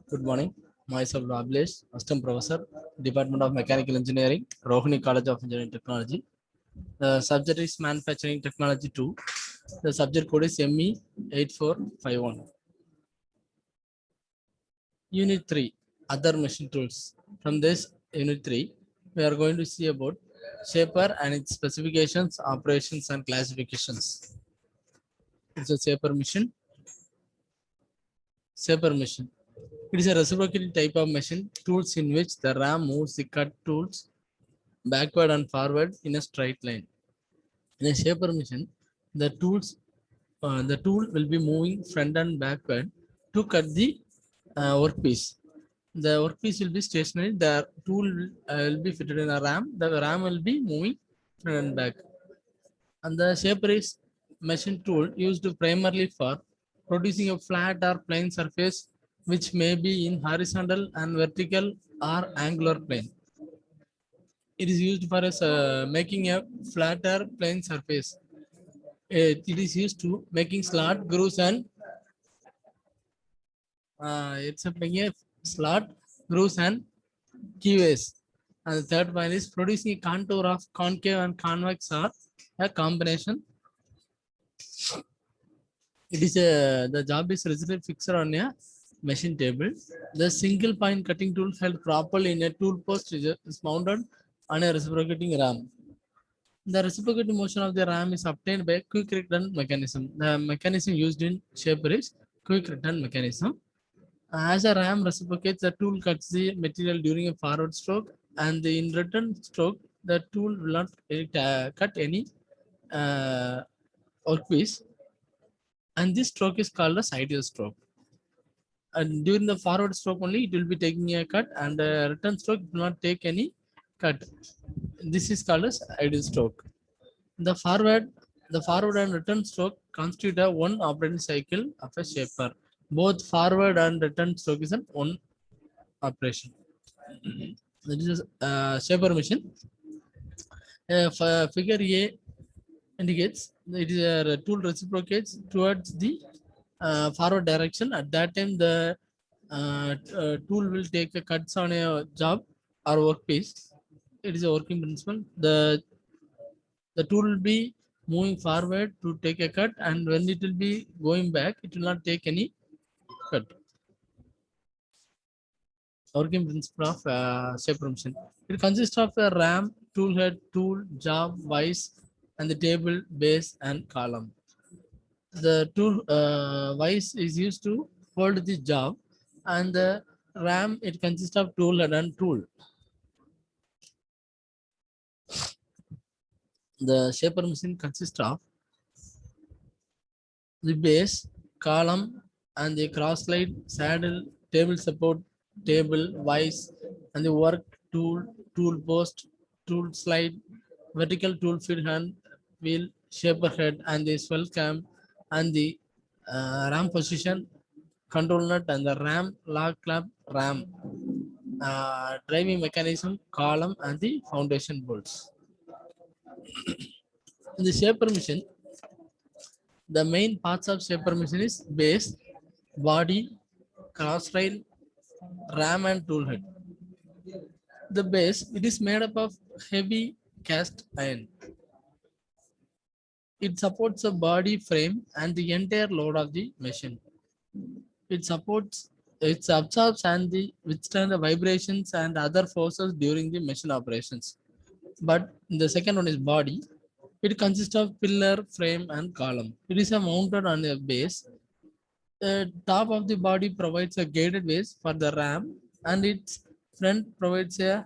Good morning. Myself Ablesh, Assistant Professor, Department of Mechanical Engineering, Rohini College of Engineering Technology. The subject is Manufacturing Technology 2. The subject code is ME8451. Unit 3, Other Machine Tools. From this Unit 3, we are going to see about Shaper and its specifications, operations, and classifications. It's a Shaper machine. Shaper machine. It is a reciprocating type of machine tools in which the ram moves the cut tools backward and forward in a straight line. In a shaper machine, the tool will be moving front and backward to cut the workpiece. The workpiece will be stationary. The tool will be fitted in a ram. The ram will be moving front and back. And the shaper is machine tool used primarily for producing a flat or plane surface which may be in horizontal and vertical or angular plane. It is used for making a flatter plane surface. It is used to making slot, grooves, and it's a making a slot, grooves, and keyways. And the third one is producing a contour of concave and convex or a combination. It is the job is rigidly fixed on a machine table. The single point cutting tool held properly in a tool post is mounted on a reciprocating ram. The reciprocating motion of the ram is obtained by quick return mechanism. The mechanism used in shaper is quick return mechanism. As a ram reciprocates, the tool cuts the material during a forward stroke, and in return stroke, the tool will not cut any workpiece, and this stroke is called a ideal stroke. And during the forward stroke only, it will be taking a cut, and the return stroke will not take any cut. This is called as ideal stroke. The forward and return stroke constitute a one operating cycle of a shaper. Both forward and return stroke is an one operation. That is a shaper machine. Figure A indicates it is a tool reciprocates towards the forward direction. At that time, the tool will take a cuts on a job or workpiece. It is a working principle. The tool will be moving forward to take a cut, and when it will be going back, it will not take any cut. Working principle of shaper machine. It consists of a ram, tool head, tool, job, vise, and the table, base, and column. The tool vise is used to hold the job, and the ram it consists of tool head and tool. The shaper machine consists of the base, column, and the cross slide, saddle, table support, table, vise, and the work tool, tool post, tool slide, vertical tool feed hand, wheel, shaper head, and the swell cam, and the ram position, control nut, and the ram, lock clamp, ram, driving mechanism, column, and the foundation bolts. In the shaper machine, the main parts of shaper machine is base, body, cross rail, ram, and tool head. The base it is made up of heavy cast iron. It supports the body frame and the entire load of the machine. It absorbs and withstand the vibrations and other forces during the machine operations. But the second one is body. It consists of pillar, frame, and column. It is mounted on a base. The top of the body provides a guided ways for the ram, and its front provides a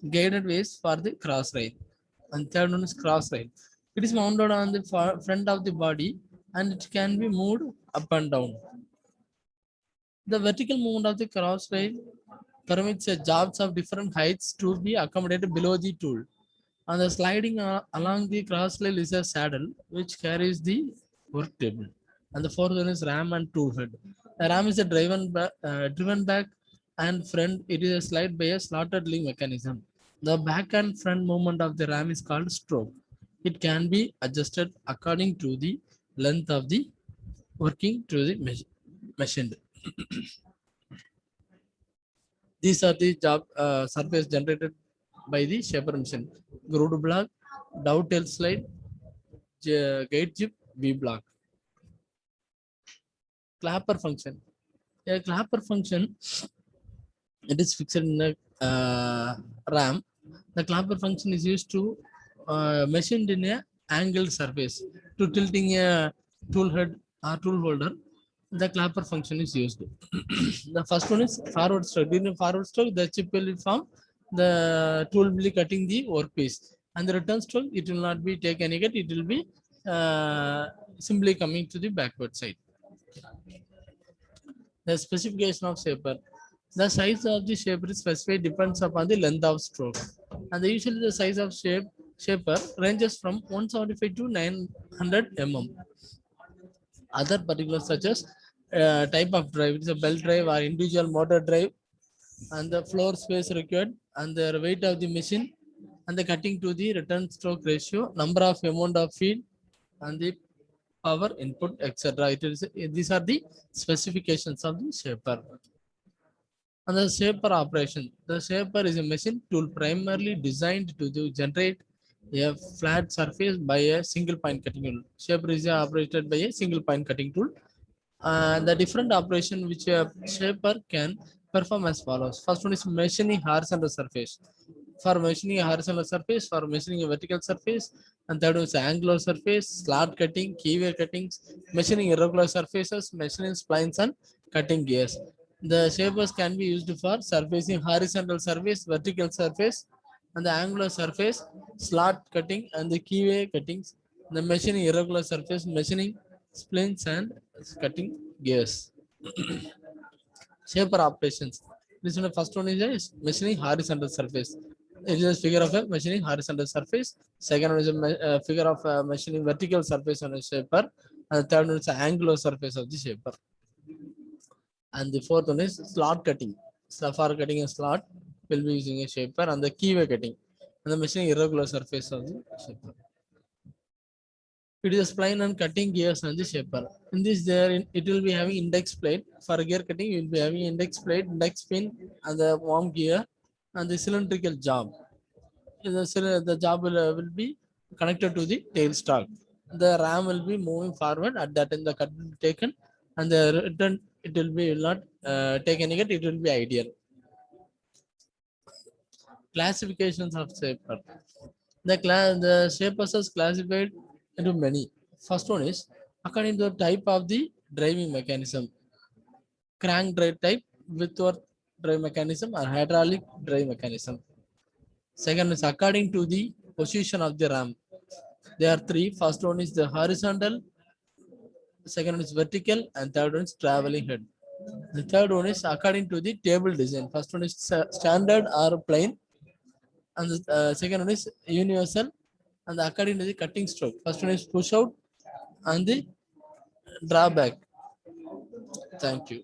guided ways for the cross rail. And third one is cross rail. It is mounted on the front of the body, and it can be moved up and down. The vertical movement of the cross rail permits jobs of different heights to be accommodated below the tool. And the sliding along the cross rail is a saddle which carries the work table. And the fourth one is ram and tool head. The ram is driven back and front. It is a slide by a slotted link mechanism. The back and front movement of the ram is called stroke. It can be adjusted according to the length of the working to the machine. These are the job surface generated by the shaper machine. Groove block, dovetail slide, gate jib, V block. Clapper function. A clapper function, it is fixed in a RAM. The clapper function is used to machined in a angled surface to tilting a tool head or tool holder. The clapper function is used. The first one is forward stroke. During forward stroke, the chip will form, the tool will be cutting the workpiece, and the return stroke, it will not be take any cut. It will be simply coming to the backward side. The specification of shaper. The size of the shaper is specified depends upon the length of stroke. And usually the size of shaper ranges from 175 to 900 mm. Other particulars such as type of drive, it's a belt drive or individual motor drive, and the floor space required, and the weight of the machine, and the cutting to the return stroke ratio, number of amount of feed, and the power input, etc. It is, these are the specifications of the shaper. And the shaper operation. The shaper is a machine tool primarily designed to generate a flat surface by a single point cutting tool. Shaper is operated by a single point cutting tool. The different operation which a shaper can perform as follows. First one is machining horizontal surface. For machining a horizontal surface, for machining a vertical surface, and third one is angular surface, slot cutting, keyway cuttings, machining irregular surfaces, machining splines and cutting gears. The shapers can be used for surfacing horizontal surface, vertical surface, and the angular surface, slot cutting, and the keyway cuttings. The machining irregular surface, machining splines and cutting gears. Shaper operations. This one, the first one is machining horizontal surface. It is a figure of a machining horizontal surface. Second one is a figure of machining vertical surface on a shaper. And the third one is the angular surface of the shaper. And the fourth one is slot cutting. So for cutting a slot, we'll be using a shaper, and the keyway cutting, and the machining irregular surface of the shaper. It is a spline and cutting gears on the shaper. In this, it will be having index plate. For gear cutting, you will be having index plate, index pin, and the worm gear, and the cylindrical job. The job will be connected to the tail stalk. The ram will be moving forward. At that time, the cut will be taken, and the return, it will be will not take any cut. It will be ideal. Classifications of shaper. The shapers is classified into many. First one is according to the type of the driving mechanism. Crank drive type, Whitworth drive mechanism, or hydraulic drive mechanism. Second is according to the position of the ram. There are three. First one is the horizontal, second one is vertical, and third one is traveling head. The third one is according to the table design. First one is standard or plain, and the second one is universal, and according to the cutting stroke. First one is push out and the drawback. Thank you.